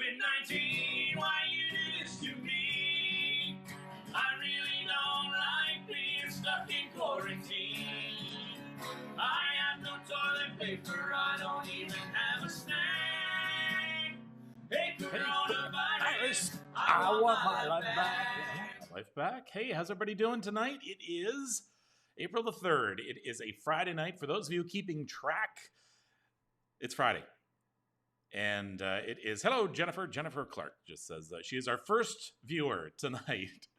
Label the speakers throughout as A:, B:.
A: COVID-19, why you do this to me? I really don't like being stuck in quarantine. I have no toilet paper, I don't even have a snack. Hey, coronavirus, I want my life back.
B: Life back. Hey, how's everybody doing tonight? It is April the 3rd. It is a Friday night. For those of you keeping track, it's Friday. And it is, hello, Jennifer. Jennifer Clark just says she is our first viewer tonight.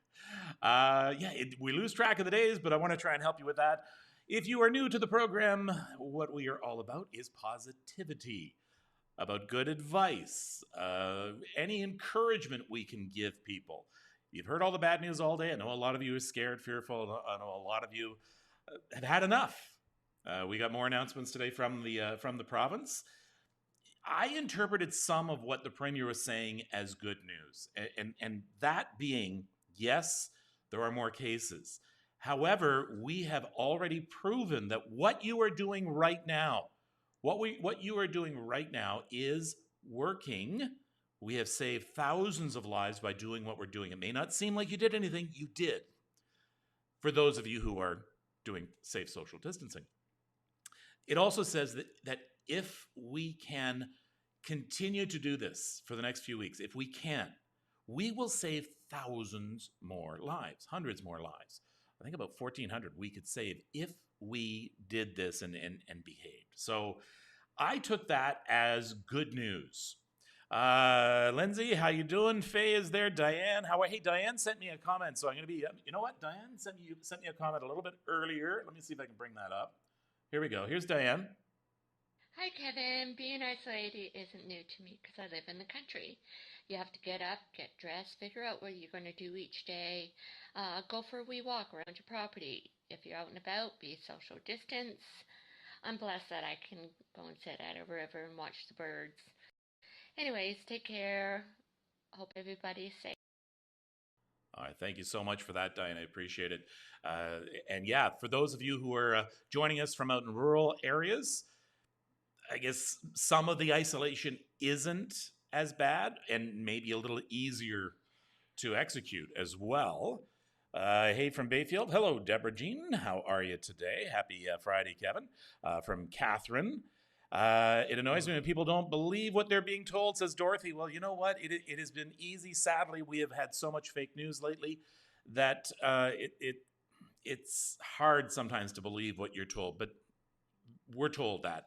B: We lose track of the days, but I want to try and help you with that. If you are new to the program, what we are all about is positivity, about good advice, any encouragement we can give people. You've heard all the bad news all day. I know a lot of you are scared, fearful. I know a lot of you have had enough. We got more announcements today from the province. I interpreted some of what the Premier was saying as good news, and that being, yes, there are more cases. However, we have already proven that what you are doing right now, what you are doing right now is working. We have saved thousands of lives by doing what we're doing. It may not seem like you did anything, you did. For those of you who are doing safe social distancing. It also says that if we can continue to do this for the next few weeks, if we can, we will save thousands more lives, hundreds more lives. I think about 1,400 we could save if we did this and behaved. So I took that as good news. Lindsay, how you doing? Faye is there. Diane, hey, Diane sent me a comment, so I'm going to be, you know what? Diane sent me a comment a little bit earlier. Let me see if I can bring that up. Here we go. Here's Diane.
C: Hi, Kevin. Being isolated isn't new to me because I live in the country. You have to get up, get dressed, figure out what you're going to do each day, go for a wee walk around your property. If you're out and about, be social distance. I'm blessed that I can go and sit at a river and watch the birds. Anyways, take care. Hope everybody's safe.
B: All right, thank you so much for that, Diane. I appreciate it. And yeah, for those of you who are joining us from out in rural areas, I guess some of the isolation isn't as bad and maybe a little easier to execute as well. Hey, from Bayfield. Hello, Deborah Jean. How are you today? Happy Friday, Kevin. From Catherine. It annoys me when people don't believe what they're being told, says Dorothy. Well, you know what? It has been easy. Sadly, we have had so much fake news lately that it's hard sometimes to believe what you're told, but we're told that.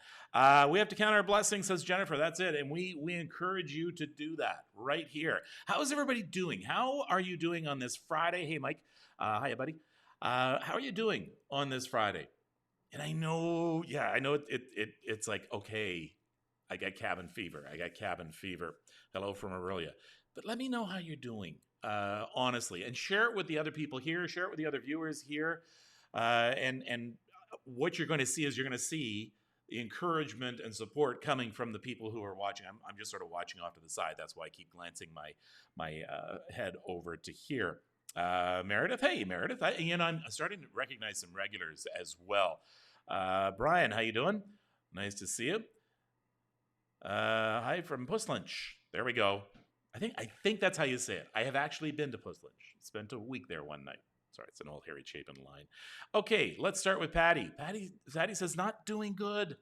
B: We have to count our blessings, says Jennifer. That's it. And we encourage you to do that right here. How's everybody doing? How are you doing on this Friday? Hey, Mike. Hiya, buddy. How are you doing on this Friday? And I know it's like, okay, I got cabin fever. Hello from Aurelia. But let me know how you're doing, honestly. And share it with the other people here. Share it with the other viewers here. And what you're going to see is you're going to see the encouragement and support coming from the people who are watching. I'm just sort of watching off to the side. That's why I keep glancing my head over to here. Meredith, hey, Meredith. I'm starting to recognize some regulars as well. Brian, how you doing? Nice to see you. Hi from Puss Lynch. There we go. I think that's how you say it. I have actually been to Puss Lynch. Spent a week there one night. Sorry, it's an old Harry Chapin line. Okay, let's start with Patty. Patty says, not doing good.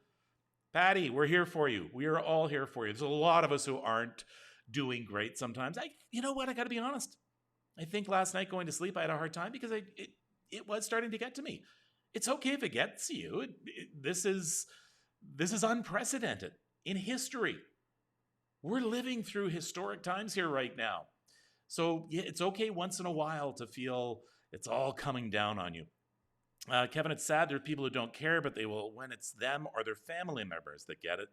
B: Patty, we're here for you. We are all here for you. There's a lot of us who aren't doing great sometimes. You know what? I got to be honest. I think last night going to sleep, I had a hard time because it was starting to get to me. It's okay if it gets to you. This is unprecedented in history. We're living through historic times here right now. So yeah, it's okay once in a while to feel it's all coming down on you. Kevin, it's sad there are people who don't care, but they will when it's them or their family members that get it.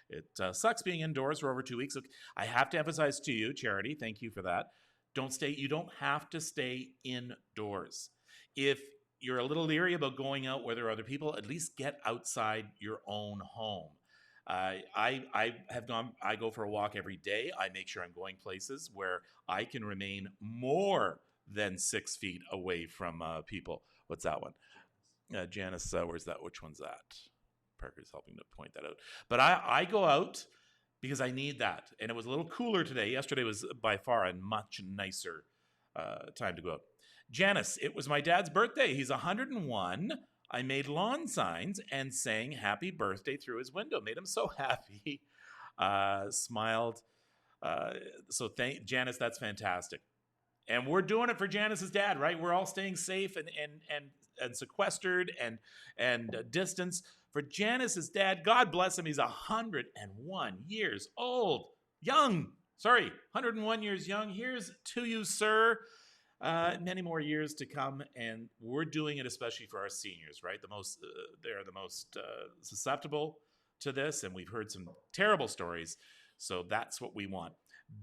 B: It sucks being indoors for over 2 weeks. I have to emphasize to you, Charity, thank you for that. You don't have to stay indoors. If you're a little leery about going out where there are other people, at least get outside your own home. I go for a walk every day. I make sure I'm going places where I can remain more than 6 feet away from people. What's that one? Janice, where's that? Which one's that? Parker's helping to point that out. But I go out because I need that. And it was a little cooler today. Yesterday was by far a much nicer time to go out. Janice, it was my dad's birthday. He's 101. I made lawn signs and sang happy birthday through his window. Made him so happy. Smiled. So thank Janice, that's fantastic. And we're doing it for Janice's dad, right? We're all staying safe and sequestered and distanced. For Janice's dad, God bless him, he's 101 years old. Young. Sorry, 101 years young. Here's to you, sir. Many more years to come, and we're doing it especially for our seniors, right? They're the most susceptible to this, and we've heard some terrible stories, so that's what we want.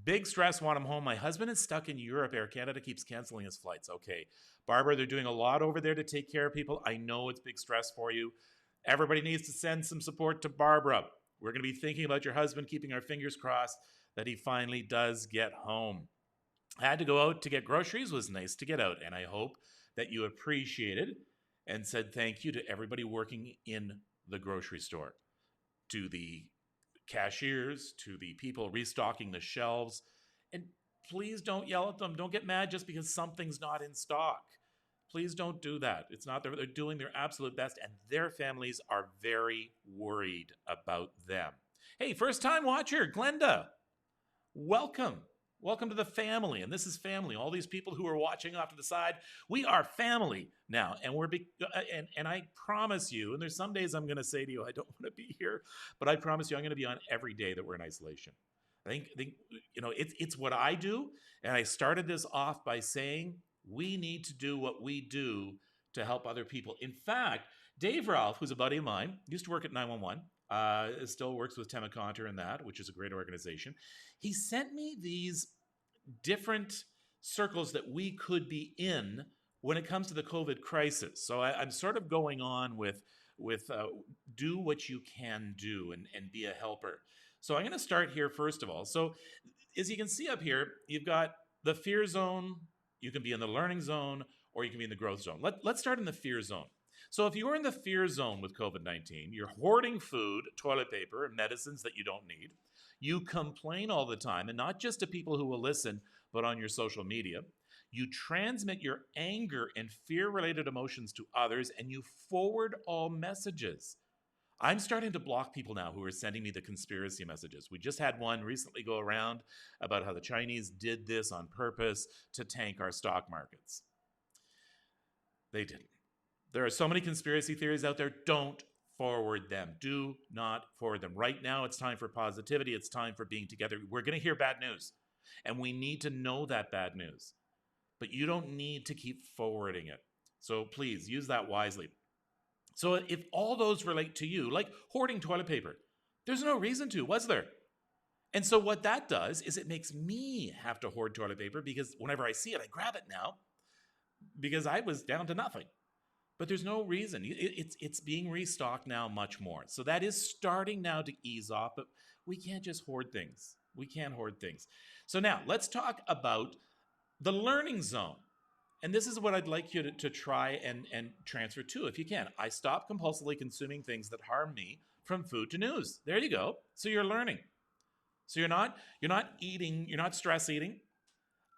B: Big stress, want him home. My husband is stuck in Europe. Air Canada keeps canceling his flights. Okay, Barbara, they're doing a lot over there to take care of people. I know it's big stress for you. Everybody needs to send some support to Barbara. We're going to be thinking about your husband, keeping our fingers crossed that he finally does get home. I had to go out to get groceries. It was nice to get out, and I hope that you appreciated and said thank you to everybody working in the grocery store, to the cashiers, to the people restocking the shelves. And please don't yell at them. Don't get mad just because something's not in stock. Please don't do that. It's not, they're doing their absolute best, and their families are very worried about them. Hey, first time watcher, Glenda, welcome. Welcome to the family, and this is family. All these people who are watching off to the side, we are family now, and and I promise you, and there's some days I'm going to say to you, I don't want to be here, but I promise you, I'm going to be on every day that we're in isolation. I think you know, it's what I do, and I started this off by saying we need to do what we do to help other people. In fact, Dave Ralph, who's a buddy of mine, used to work at 911. Still works with Temaconter and that, which is a great organization. He sent me these different circles that we could be in when it comes to the COVID crisis. So I'm sort of going on with do what you can do and be a helper. So I'm going to start here first of all. So as you can see up here, you've got the fear zone. You can be in the learning zone, or you can be in the growth zone. Let's start in the fear zone. So if you're in the fear zone with COVID-19, you're hoarding food, toilet paper, and medicines that you don't need. You complain all the time, and not just to people who will listen, but on your social media. You transmit your anger and fear-related emotions to others, and you forward all messages. I'm starting to block people now who are sending me the conspiracy messages. We just had one recently go around about how the Chinese did this on purpose to tank our stock markets. They didn't. There are so many conspiracy theories out there. Don't forward them. Do not forward them. Right now, it's time for positivity. It's time for being together. We're going to hear bad news, and we need to know that bad news. But you don't need to keep forwarding it. So please, use that wisely. So if all those relate to you, like hoarding toilet paper, there's no reason to, was there? And so what that does is it makes me have to hoard toilet paper, because whenever I see it, I grab it now because I was down to nothing. But there's no reason. It's being restocked now much more. So that is starting now to ease off, but we can't just hoard things. We can't hoard things. So now let's talk about the learning zone. And this is what I'd like you to try and transfer to if you can. I stop compulsively consuming things that harm me, from food to news. There you go. So you're learning. So you're not eating, you're not stress eating.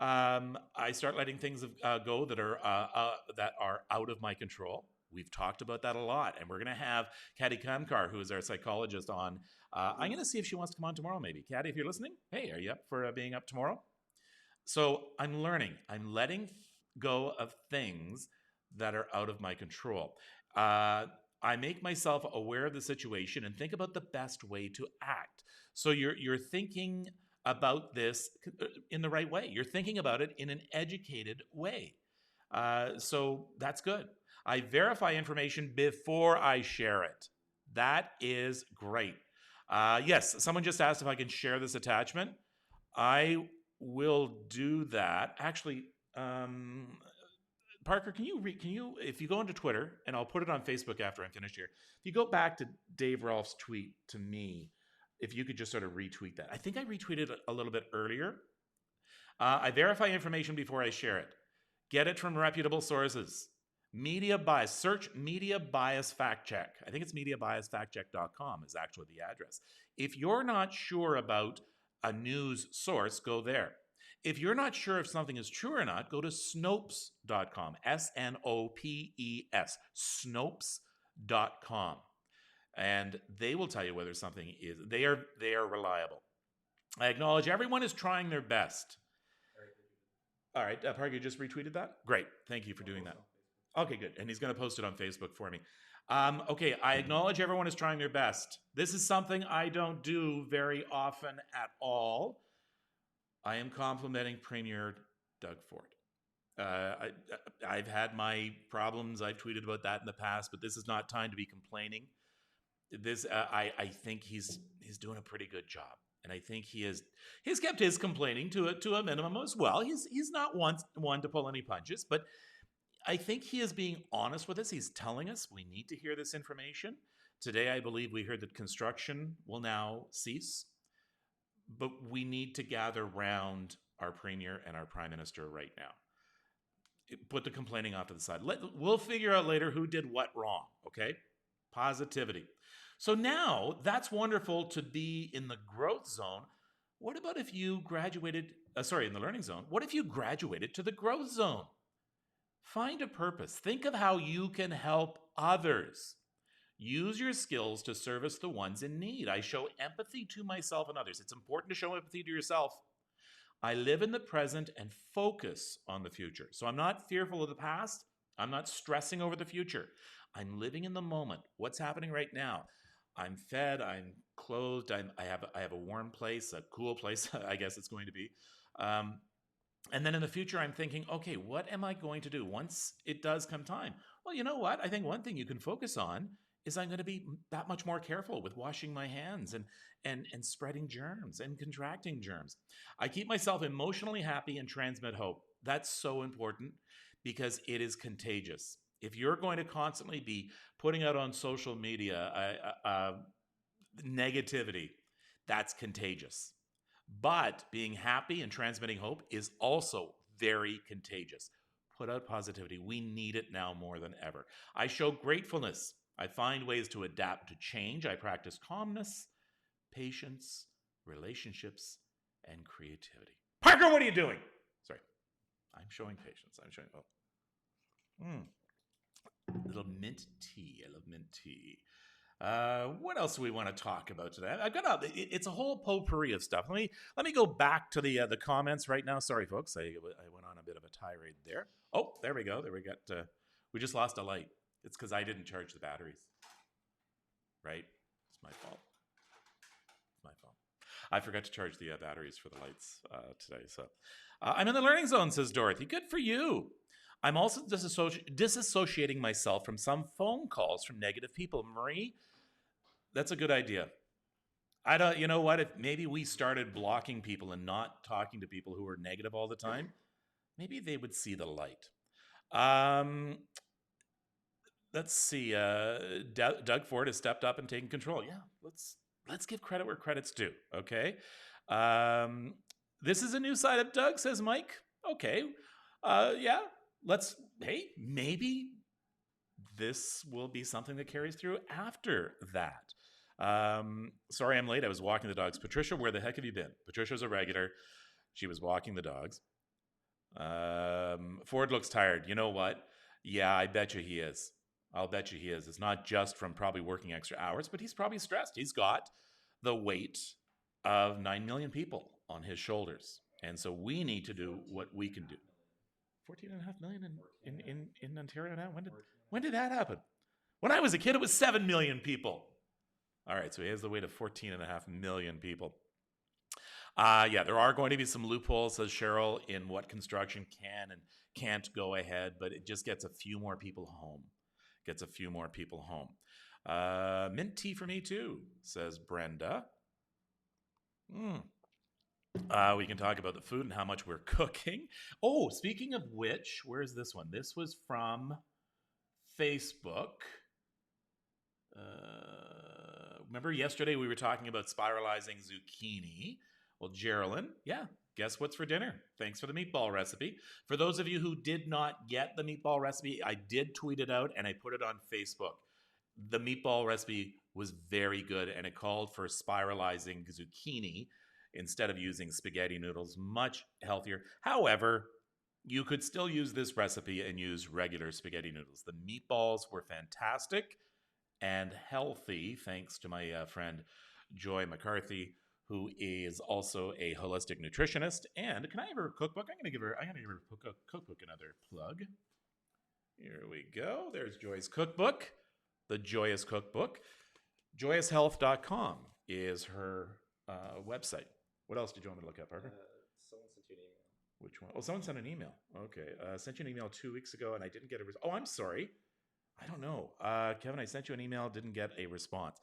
B: I start letting things go that are out of my control. We've talked about that a lot, and we're going to have Kati Kamkar, who is our psychologist, on. I'm going to see if she wants to come on tomorrow, maybe. Kati, if you're listening, hey, are you up for being up tomorrow? So I'm learning. I'm letting go of things that are out of my control. I make myself aware of the situation and think about the best way to act. So you're thinking about this in the right way. You're thinking about it in an educated way. So that's good. I verify information before I share it. That is great. Yes, someone just asked if I can share this attachment. I will do that. Actually, Parker, can you, if you go into Twitter, and I'll put it on Facebook after I'm finished here. If you go back to Dave Rolfe's tweet to me, if you could just sort of retweet that. I think I retweeted it a little bit earlier. I verify information before I share it. Get it from reputable sources. Media bias. Search media bias fact check. I think it's mediabiasfactcheck.com is actually the address. If you're not sure about a news source, go there. If you're not sure if something is true or not, go to Snopes.com. Snopes. Snopes.com. And they will tell you whether something is. They are reliable. I acknowledge everyone is trying their best. All right, Parker, you just retweeted that? Great. Thank you for doing that. Okay, good. And he's going to post it on Facebook for me. Okay, I acknowledge everyone is trying their best. This is something I don't do very often at all. I am complimenting Premier Doug Ford. I've had my problems. I've tweeted about that in the past, but this is not time to be complaining. I think he's doing a pretty good job. And I think he's kept his complaining to a minimum as well. He's not one to pull any punches, but I think he is being honest with us. He's telling us we need to hear this information. Today, I believe we heard that construction will now cease, but we need to gather round our premier and our prime minister right now. Put the complaining off to the side. We'll figure out later who did what wrong, okay? Positivity. So now that's wonderful to be in the growth zone. What about if you graduated, in the learning zone? What if you graduated to the growth zone? Find a purpose. Think of how you can help others. Use your skills to service the ones in need. I show empathy to myself and others. It's important to show empathy to yourself. I live in the present and focus on the future. So I'm not fearful of the past. I'm not stressing over the future. I'm living in the moment. What's happening right now? I'm fed, I'm clothed, I have a warm place, a cool place, I guess it's going to be. And then in the future, I'm thinking, okay, what am I going to do once it does come time? Well, you know what? I think one thing you can focus on is I'm going to be that much more careful with washing my hands and spreading germs and contracting germs. I keep myself emotionally happy and transmit hope. That's so important because it is contagious. If you're going to constantly be putting out on social media negativity, that's contagious. But being happy and transmitting hope is also very contagious. Put out positivity. We need it now more than ever. I show gratefulness. I find ways to adapt to change. I practice calmness, patience, relationships, and creativity. Parker, what are you doing? Sorry. I'm showing patience. I'm showing, little mint tea. I love mint tea. What else do we want to talk about today? I've got it's a whole potpourri of stuff. Let me go back to the comments right now. Sorry, folks, I went on a bit of a tirade there. Oh, there we go. There we got. We just lost a light. It's because I didn't charge the batteries. Right? It's my fault. It's my fault. I forgot to charge the batteries for the lights today. So I'm in the learning zone, says Dorothy. Good for you. I'm also disassociating myself from some phone calls from negative people. Marie, that's a good idea. You know what? If maybe we started blocking people and not talking to people who are negative all the time, maybe they would see the light. Let's see. Doug Ford has stepped up and taken control. Yeah, let's give credit where credit's due. Okay. This is a new side of Doug, says Mike. Okay. Yeah. Maybe this will be something that carries through after that. Sorry, I'm late. I was walking the dogs. Patricia, where the heck have you been? Patricia's a regular. She was walking the dogs. Ford looks tired. You know what? Yeah, I bet you he is. I'll bet you he is. It's not just from probably working extra hours, but he's probably stressed. He's got the weight of 9 million people on his shoulders. And so we need to do what we can do. 14.5 million in Ontario now? When did that happen? When I was a kid, it was 7 million people. All right, so he has the weight of 14.5 million people. Yeah, there are going to be some loopholes, says Cheryl, in what construction can and can't go ahead, but it just gets a few more people home. Mint tea for me too, says Brenda. We can talk about the food and how much we're cooking. Oh, speaking of which, where's this one? This was from Facebook. Remember yesterday we were talking about spiralizing zucchini? Well, Geraldine, yeah, guess what's for dinner? Thanks for the meatball recipe. For those of you who did not get the meatball recipe, I did tweet it out and I put it on Facebook. The meatball recipe was very good, and it called for spiralizing zucchini instead of using spaghetti noodles. Much healthier. However, you could still use this recipe and use regular spaghetti noodles. The meatballs were fantastic and healthy, thanks to my friend Joy McCarthy, who is also a holistic nutritionist. And can I have her cookbook? I'm gonna give her cookbook another plug. Here we go. There's Joy's cookbook, the Joyous Cookbook. JoyousHealth.com is her website. What else did you want me to look up, Parker?
D: Someone sent you an email.
B: Which one? Oh, someone sent an email. Okay. Sent you an email 2 weeks ago, and I didn't get a response. Oh, I'm sorry. I don't know. Kevin, I sent you an email, didn't get a response.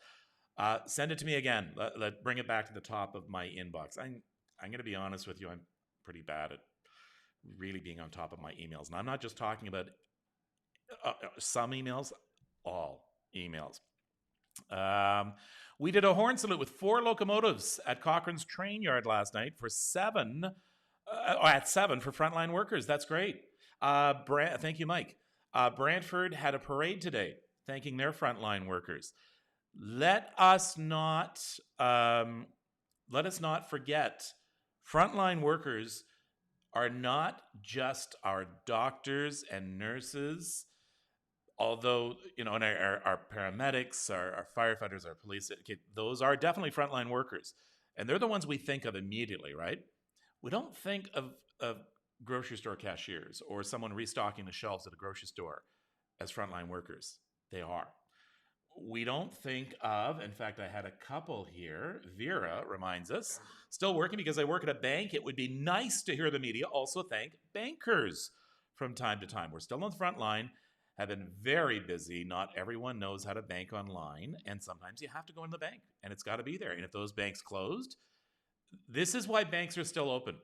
B: Send it to me again. Let bring it back to the top of my inbox. I'm going to be honest with you. I'm pretty bad at really being on top of my emails. And I'm not just talking about some emails, all emails. We did a horn salute with 4 locomotives at Cochrane's train yard last night for 7, at 7 for Frontline Workers. That's great. Thank you, Mike. Brantford had a parade today, thanking their frontline workers. Let us not forget, frontline workers are not just our doctors and nurses, although, and our paramedics, our firefighters, our police, those are definitely frontline workers. And they're the ones we think of immediately, right? We don't think of grocery store cashiers or someone restocking the shelves at a grocery store as frontline workers. They are. We don't think of, in fact, I had a couple here. Vera reminds us, still working because I work at a bank. It would be nice to hear the media also thank bankers from time to time. We're still on the front line, have been very busy. Not everyone knows how to bank online, and sometimes you have to go in the bank, and it's got to be there. And if those banks closed, this is why banks are still open.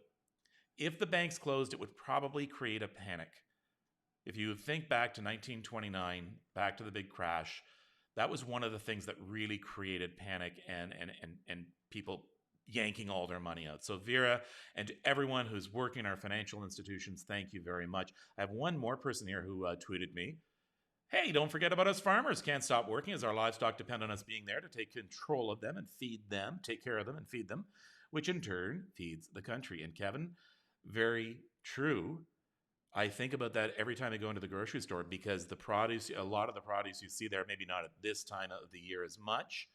B: If the banks closed, it would probably create a panic. If you think back to 1929, back to the big crash, that was one of the things that really created panic and people yanking all their money out. So Vera, and to everyone who's working in our financial institutions, thank you very much. I have one more person here who tweeted me, hey, don't forget about us farmers. Can't stop working as our livestock depend on us being there to take control of them and feed them, take care of them and feed them, which in turn feeds the country. And Kevin, very true. I think about that every time I go into the grocery store because the produce, a lot of the produce you see there, maybe not at this time of the year as much,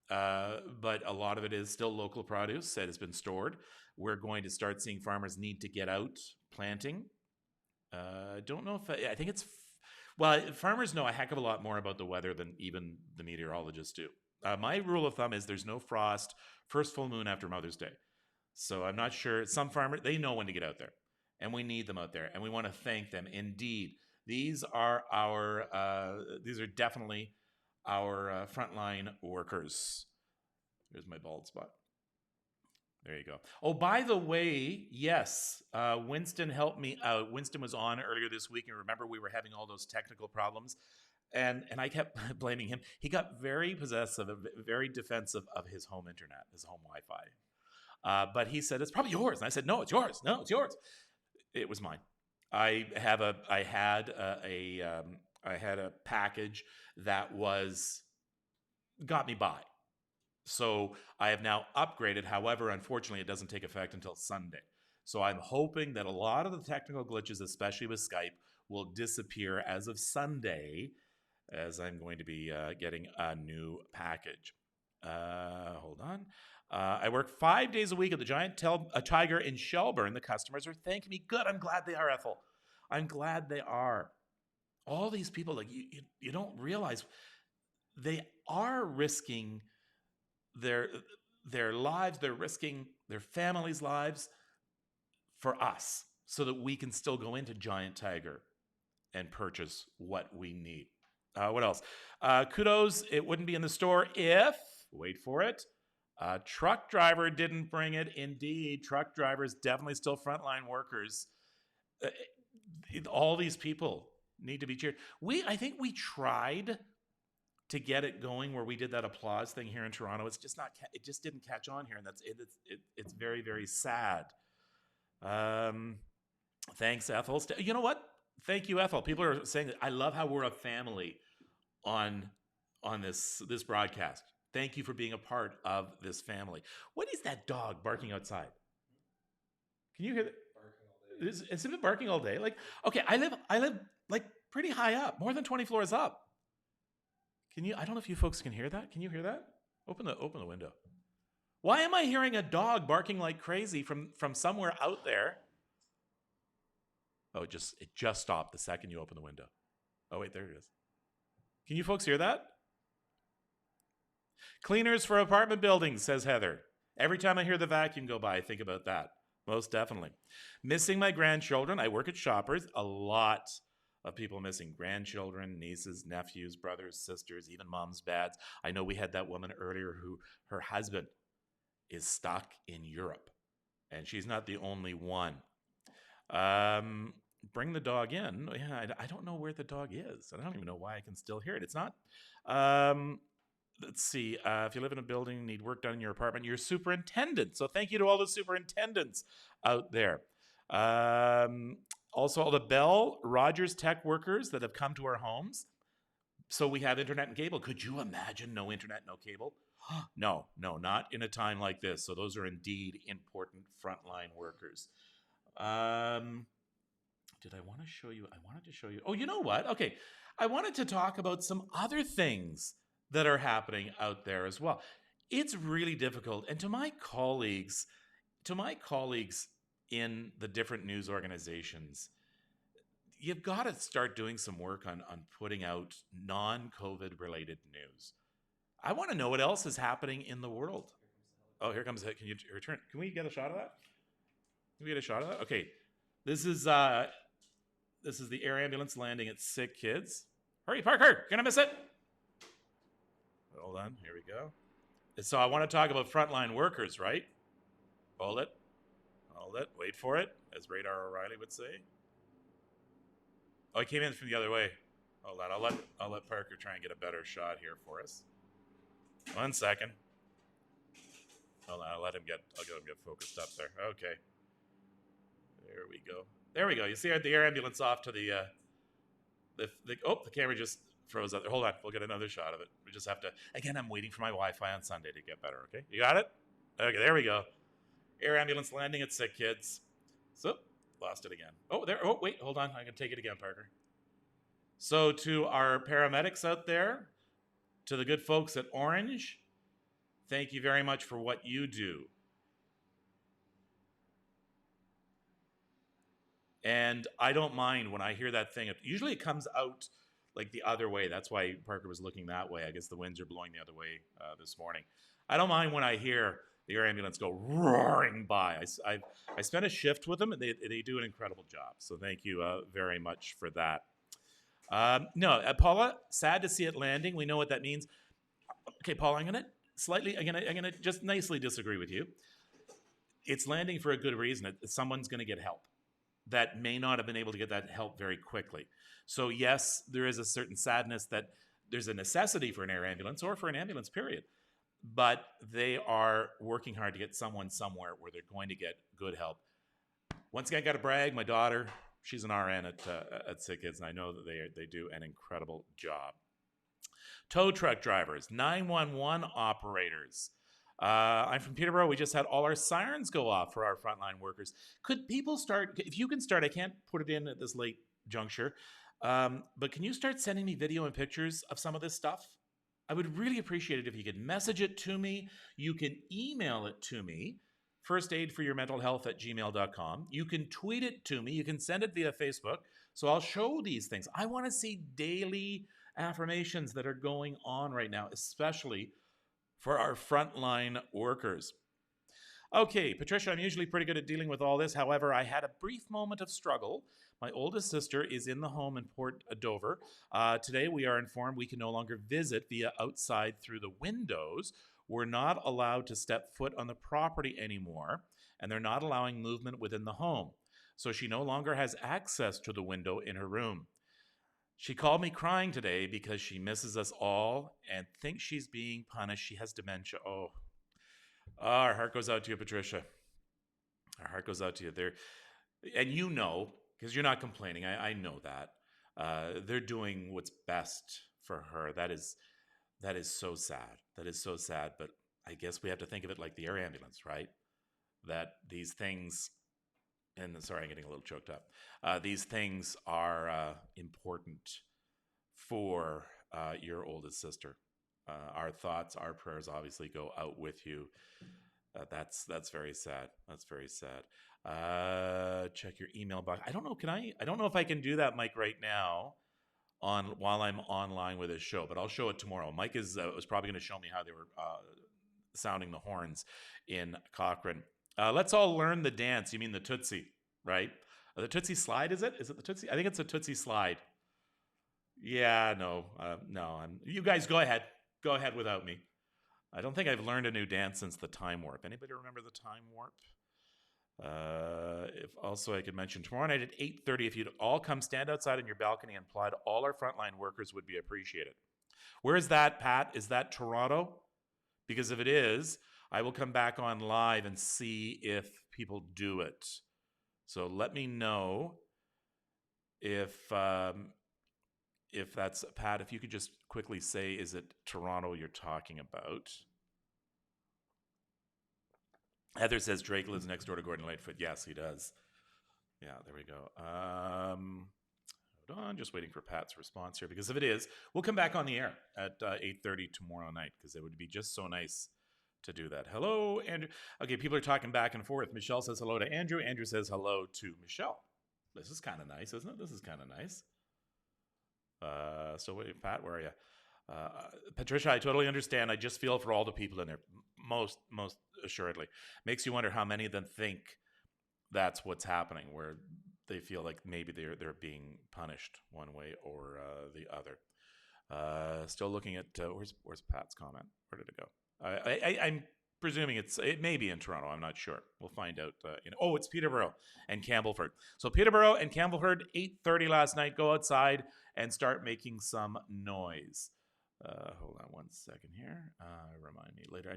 B: but a lot of it is still local produce that has been stored. We're going to start seeing farmers need to get out planting. Don't know if, I think it's, well, farmers know a heck of a lot more about the weather than even the meteorologists do. My rule of thumb is there's no frost first full moon after Mother's Day. So I'm not sure. Some farmers, they know when to get out there. And we need them out there, and we want to thank them. Indeed, these are definitely our frontline workers. Here's my bald spot. There you go. Oh, by the way, yes, Winston helped me out. Winston was on earlier this week, and remember we were having all those technical problems, and I kept blaming him. He got very possessive, very defensive of his home internet, his home Wi-Fi. But he said, it's probably yours. And I said, no, it's yours. No, it's yours. It was mine. I had a package that got me by. So I have now upgraded. However, unfortunately, it doesn't take effect until Sunday. So I'm hoping that a lot of the technical glitches, especially with Skype, will disappear as of Sunday, as I'm going to be getting a new package. Hold on. I work 5 days a week at the Giant Tiger in Shelburne. The customers are thanking me. Good. I'm glad they are, Ethel. I'm glad they are. All these people, like you don't realize they are risking their lives. They're risking their families' lives for us so that we can still go into Giant Tiger and purchase what we need. What else? Kudos. It wouldn't be in the store if, wait for it, truck driver didn't bring it. Indeed, truck drivers definitely still frontline workers. All these people need to be cheered. I think we tried to get it going where we did that applause thing here in Toronto. It just didn't catch on here, and it's very, very sad. Thanks, Ethel. You know what? Thank you, Ethel. People are saying that I love how we're a family on this broadcast. Thank you for being a part of this family. What is that dog barking outside? Can you hear that? It's been barking all day. Like, okay, I live like pretty high up, more than 20 floors up. Can you? I don't know if you folks can hear that. Can you hear that? Open the window. Why am I hearing a dog barking like crazy from somewhere out there? Oh, it just stopped the second you open the window. Oh wait, there it is. Can you folks hear that? Cleaners for apartment buildings, says Heather. Every time I hear the vacuum go by, I think about that. Most definitely. Missing my grandchildren. I work at Shoppers. A lot of people missing grandchildren, nieces, nephews, brothers, sisters, even moms, dads. I know we had that woman earlier who her husband is stuck in Europe, and she's not the only one. Bring the dog in. Yeah, I don't know where the dog is. I don't even know why I can still hear it. It's not. Let's see. If you live in a building, need work done in your apartment, you're a superintendent. So thank you to all the superintendents out there. Also, all the Bell Rogers tech workers that have come to our homes. So we have internet and cable. Could you imagine no internet, no cable? No, not in a time like this. So those are indeed important frontline workers. Did I want to show you? I wanted to show you. Oh, you know what? Okay. I wanted to talk about some other things that are happening out there as well. It's really difficult. And to my colleagues in the different news organizations, you've got to start doing some work on putting out non-COVID related news. I want to know what else is happening in the world. Oh, here comes it. Can you return? Can we get a shot of that? Can we get a shot of that? Okay. This is the air ambulance landing at Sick Kids. Hurry, Parker! Gonna miss it. Hold on. Here we go. So I want to talk about frontline workers, right? Hold it. Wait for it, as Radar O'Reilly would say. Oh, he came in from the other way. Hold on. I'll let Parker try and get a better shot here for us. 1 second. Hold on. I'll get him get focused up there. Okay. There we go. You see the air ambulance off to the camera just froze up there. Hold on. We'll get another shot of it. We just have to, again, I'm waiting for my Wi-Fi on Sunday to get better, okay? You got it? Okay, there we go. Air ambulance landing at Sick Kids. So, lost it again. Oh, there. Oh, wait, hold on. I can take it again, Parker. So, to our paramedics out there, to the good folks at Orange, thank you very much for what you do. And I don't mind when I hear that thing. Usually it comes out like the other way. That's why Parker was looking that way. I guess the winds are blowing the other way this morning. I don't mind when I hear the air ambulance go roaring by. I spent a shift with them, and they do an incredible job. So thank you very much for that. Paula, sad to see it landing. We know what that means. Okay, Paula, I'm gonna just nicely disagree with you. It's landing for a good reason. Someone's gonna get help that may not have been able to get that help very quickly. So yes, there is a certain sadness that there's a necessity for an air ambulance or for an ambulance, period. But they are working hard to get someone somewhere where they're going to get good help. Once again, I got to brag. My daughter, she's an RN at Sick Kids, and I know that they do an incredible job. Tow truck drivers, 911 operators. I'm from Peterborough. We just had all our sirens go off for our frontline workers. Could people start, if you can start, I can't put it in at this late juncture, but can you start sending me video and pictures of some of this stuff? I would really appreciate it if you could message it to me. You can email it to me, firstaidforyourmentalhealth@gmail.com. You can tweet it to me. You can send it via Facebook. So I'll show these things. I want to see daily affirmations that are going on right now, especially for our frontline workers. Okay, Patricia, I'm usually pretty good at dealing with all this. However, I had a brief moment of struggle. My oldest sister is in the home in Port Dover. Today, we are informed we can no longer visit via outside through the windows. We're not allowed to step foot on the property anymore, and they're not allowing movement within the home. So she no longer has access to the window in her room. She called me crying today because she misses us all and thinks she's being punished. She has dementia. Oh, our heart goes out to you, Patricia. Our heart goes out to you. And you know, because you're not complaining. I know that. They're doing what's best for her. That is so sad. That is so sad. But I guess we have to think of it like the air ambulance, right? That these things, and sorry, I'm getting a little choked up. These things are important for your oldest sister. Our thoughts, our prayers, obviously go out with you. That's very sad. That's very sad. Check your email box. I don't know. I don't know if I can do that, Mike, right now while I'm online with his show, but I'll show it tomorrow. Mike was probably going to show me how they were sounding the horns in Cochrane. Let's all learn the dance. You mean the Tootsie, right? The Tootsie slide, is it? Is it the Tootsie? I think it's a Tootsie slide. Yeah, no. You guys go ahead. Go ahead without me. I don't think I've learned a new dance since the Time Warp. Anybody remember the Time Warp? If also I could mention tomorrow night at 8:30, if you'd all come stand outside on your balcony and applaud all our frontline workers would be appreciated. Where is that, Pat? Is that Toronto? Because if it is, I will come back on live and see if people do it. So let me know if that's, Pat, if you could just quickly say, is it Toronto you're talking about? Heather says Drake lives next door to Gordon Lightfoot. Yes, he does. Yeah, there we go. Hold on, just waiting for Pat's response here, because if it is, we'll come back on the air at 8:30 tomorrow night, because it would be just so nice to do that. Hello, Andrew. Okay, people are talking back and forth. Michelle says hello to Andrew. Andrew says hello to Michelle. This is kind of nice, isn't it? This is kind of nice. So wait, Pat, where are you? Patricia, I totally understand. I just feel for all the people in there. Most assuredly. Makes you wonder how many of them think that's what's happening, where they feel like maybe they're being punished one way or the other. Still looking at where's Pat's comment? Where did it go? I'm presuming it may be in Toronto. I'm not sure. We'll find out. It's Peterborough and Campbellford. So Peterborough and Campbellford, 8:30 last night. Go outside and start making some noise. Hold on one second here. Remind me later.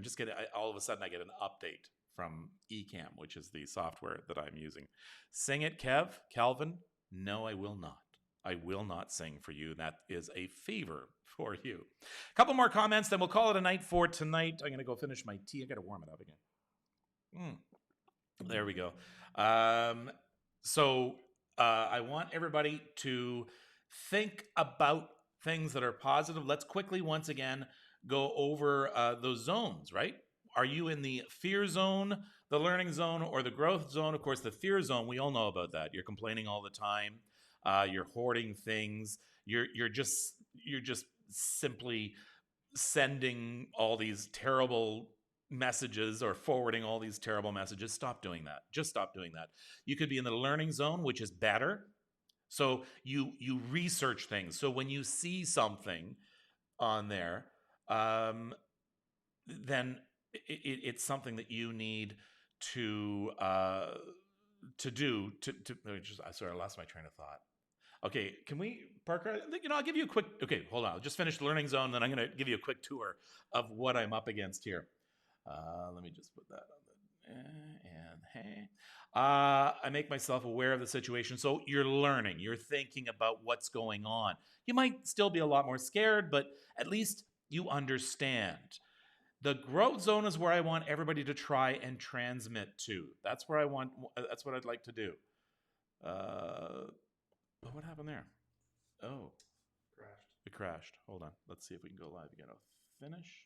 B: All of a sudden I get an update from Ecamm, which is the software that I'm using. Sing it, Calvin. No, I will not. I will not sing for you. That is a favor for you. A couple more comments, then we'll call it a night for tonight. I'm going to go finish my tea. I got to warm it up again. There we go. So I want everybody to think about things that are positive. Let's quickly, once again, go over those zones, right? Are you in the fear zone, the learning zone, or the growth zone? Of course, the fear zone, we all know about that. You're complaining all the time. You're hoarding things. You're just simply sending all these terrible messages or forwarding all these terrible messages. Stop doing that. Just stop doing that. You could be in the learning zone, which is better. So you research things. So when you see something on there, then it's something that you need to do. Sorry, I lost my train of thought. Okay, can we, Parker? I'll give you a quick. Okay, hold on. I'll just finish the learning zone, then I'm going to give you a quick tour of what I'm up against here. Let me just put that on the hey. I make myself aware of the situation. So you're learning. You're thinking about what's going on. You might still be a lot more scared, but at least you understand. The growth zone is where I want everybody to try and transmit to. That's where that's what I'd like to do. What happened there? Oh. It crashed. Hold on. Let's see if we can go live again. I'll finish.